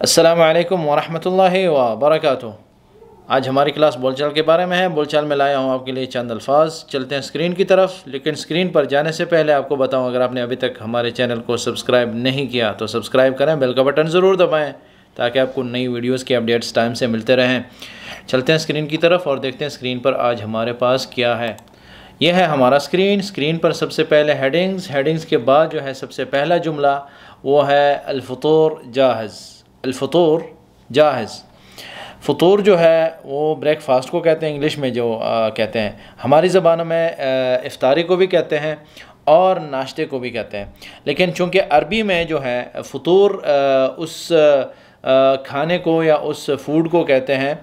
السلام علیکم ورحمۃ اللہ وبرکاتہ۔ آج ہماری کلاس بول چال کے بارے میں ہے۔ بول چال میں لایا ہوں آپ کے لیے چند الفاظ۔ چلتے ہیں اسکرین کی طرف، لیکن اسکرین پر جانے سے پہلے آپ کو بتاؤں، اگر آپ نے ابھی تک ہمارے چینل کو سبسکرائب نہیں کیا تو سبسکرائب کریں، بیل کا بٹن ضرور دبائیں تاکہ آپ کو نئی ویڈیوز کی اپڈیٹس ٹائم سے ملتے رہیں۔ چلتے ہیں اسکرین کی طرف اور دیکھتے ہیں اسکرین پر آج ہمارے پاس کیا ہے۔ یہ ہے ہمارا اسکرین پر سب سے پہلے ہیڈنگز کے بعد جو ہے سب سے پہلا جملہ وہ ہے الفطور جاہز۔ الفطور جاہز، فطور جو ہے وہ بریک فاسٹ کو کہتے ہیں، انگلش میں جو کہتے ہیں، ہماری زبانوں میں افطاری کو بھی کہتے ہیں اور ناشتے کو بھی کہتے ہیں، لیکن چونکہ عربی میں جو ہے فطور اس کھانے کو یا اس فوڈ کو کہتے ہیں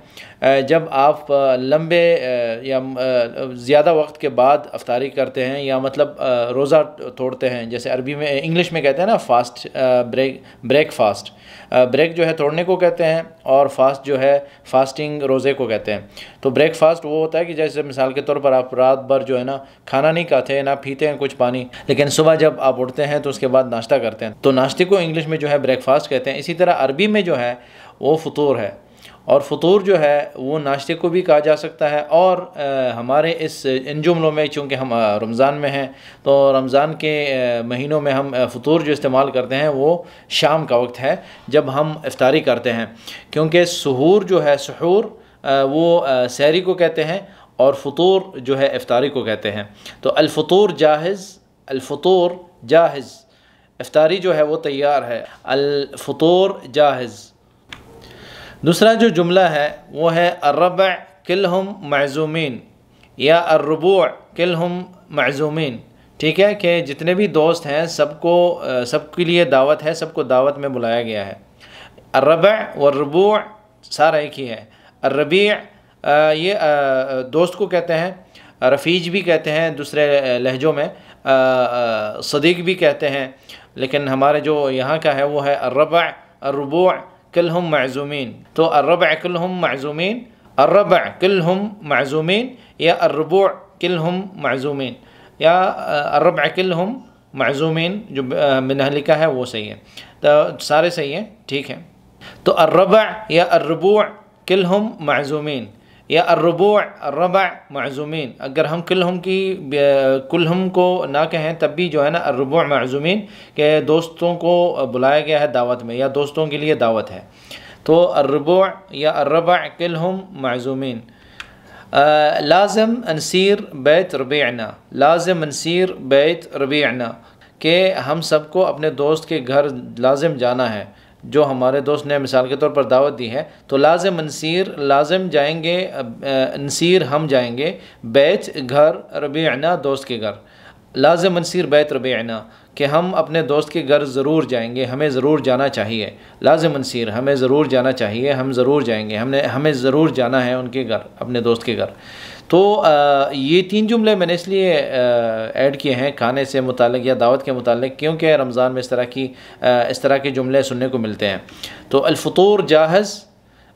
جب آپ لمبے یا زیادہ وقت کے بعد افطاری کرتے ہیں یا مطلب روزہ توڑتے ہیں، جیسے عربی میں انگلش میں کہتے ہیں نا فاسٹ، بریک فاسٹ، بریک جو ہے توڑنے کو کہتے ہیں اور فاسٹ جو ہے فاسٹنگ روزے کو کہتے ہیں۔ تو بریک فاسٹ وہ ہوتا ہے کہ جیسے مثال کے طور پر آپ رات بھر جو ہے نا کھانا نہیں کھاتے، نہ پیتے ہیں کچھ پانی، لیکن صبح جب آپ اٹھتے ہیں تو اس کے بعد ناشتہ کرتے ہیں، تو ناشتے کو انگلش میں جو ہے بریک فاسٹ کہتے ہیں۔ اسی طرح عربی میں جو ہے وہ فطور ہے، اور فطور جو ہے وہ ناشتے کو بھی کہا جا سکتا ہے، اور ہمارے ان جملوں میں چونکہ ہم رمضان میں ہیں تو رمضان کے مہینوں میں ہم فطور جو استعمال کرتے ہیں وہ شام کا وقت ہے جب ہم افطاری کرتے ہیں، کیونکہ سحور جو ہے سحور وہ سحری کو کہتے ہیں اور فطور جو ہے افطاری کو کہتے ہیں۔ تو الفطور جاہز، الفطور جاہز، افطاری جو ہے وہ تیار ہے، الفطور جاہز۔ دوسرا جو جملہ ہے وہ ہے الربع کلہم معزومین یا الربوع کلہم معزومین، ٹھیک ہے، کہ جتنے بھی دوست ہیں سب کے لیے دعوت ہے، سب کو دعوت میں بلایا گیا ہے۔ الربع والربوع سارا ایک ہی ہے۔ الربیع یہ دوست کو کہتے ہیں، رفیج بھی کہتے ہیں دوسرے لہجوں میں، صدیق بھی کہتے ہیں، لیکن ہمارے جو یہاں کا ہے وہ ہے الربع الربوع کلہم معزومین۔ تو الربع کلہم معزومین، الربع کلہم معزومین یا الربوع کلہم معزومین یا الربع کلہم معزومین، جو میں نے لکھا ہے وہ صحیح ہے، تو سارے صحیح ہیں، ٹھیک ہے۔ تو الربع یا الربوع کلہم معزومین یا الربع معزومین، اگر ہم کلہم کو نہ کہیں تب بھی جو ہے نا الربوع معزومین کہ دوستوں کو بلایا گیا ہے دعوت میں یا دوستوں کے لیے دعوت ہے۔ تو الربوع یا الربع کلہم معزومین۔ لازم نسیر بیت ربیعنا، لازم نسیر بیت ربیعنا، کہ ہم سب کو اپنے دوست کے گھر لازم جانا ہے، جو ہمارے دوست نے مثال کے طور پر دعوت دی ہے، تو لازم نسیر، لازم جائیں گے، نسیر ہم جائیں گے، بیت گھر، ربیعنا دوست کے گھر، لازم نسیر بیت ربیعنا کہ ہم اپنے دوست کے گھر ضرور جائیں گے، ہمیں ضرور جانا چاہیے، لازم نسیر ہمیں ضرور جانا چاہیے، ہم ضرور جائیں گے، ہمیں ضرور جانا ہے ان کے گھر، اپنے دوست کے گھر۔ تو یہ تین جملے میں نے اس لیے ایڈ کیے ہیں کھانے سے متعلق یا دعوت کے متعلق، کیونکہ رمضان میں اس طرح کے جملے سننے کو ملتے ہیں۔ تو الفطور جاہز،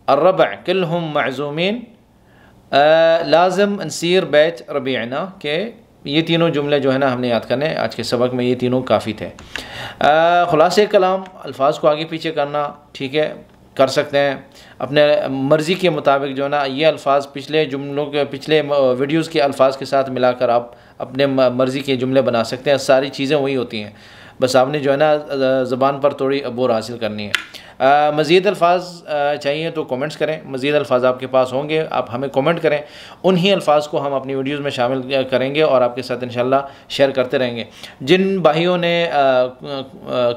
الربع کلہم معزومین، لازم نسیر بیت ربیعنا، کہ یہ تینوں جملے جو ہے نا ہم نے یاد کرنے آج کے سبق میں، یہ تینوں کافی تھے۔ خلاصہ کلام، الفاظ کو آگے پیچھے کرنا، ٹھیک ہے، کر سکتے ہیں اپنے مرضی کے مطابق، جو ہے نا یہ الفاظ پچھلے ویڈیوز کے الفاظ کے ساتھ ملا کر آپ اپنے مرضی کے جملے بنا سکتے ہیں، ساری چیزیں وہی ہوتی ہیں، بس آپ نے جو ہے نا زبان پر تھوڑی عبور حاصل کرنی ہے۔ مزید الفاظ چاہیے تو کومنٹس کریں، مزید الفاظ آپ کے پاس ہوں گے آپ ہمیں کومنٹ کریں، انہی الفاظ کو ہم اپنی ویڈیوز میں شامل کریں گے اور آپ کے ساتھ انشاءاللہ شیئر کرتے رہیں گے۔ جن بھائیوں نے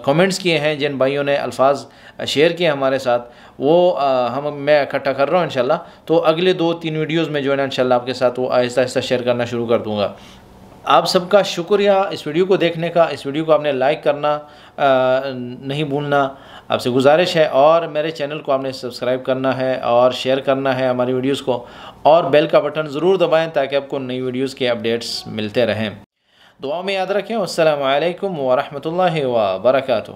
کومنٹس کیے ہیں، جن بھائیوں نے الفاظ شیئر کیے ہمارے ساتھ، وہ میں اکٹھا کر رہا ہوں انشاءاللہ، تو اگلے 2-3 ویڈیوز میں جو ہے نا انشاءاللہ آپ کے ساتھ وہ آہستہ آہستہ شیئر کرنا شروع کر دوں گا۔ آپ سب کا شکریہ اس ویڈیو کو دیکھنے کا، اس ویڈیو کو آپ نے لائک کرنا نہیں بھولنا، آپ سے گزارش ہے، اور میرے چینل کو آپ نے سبسکرائب کرنا ہے اور شیئر کرنا ہے ہماری ویڈیوز کو، اور بیل کا بٹن ضرور دبائیں تاکہ آپ کو نئی ویڈیوز کے اپڈیٹس ملتے رہیں۔ دعا میں یاد رکھیں۔ السلام علیکم ورحمۃ اللہ وبرکاتہ۔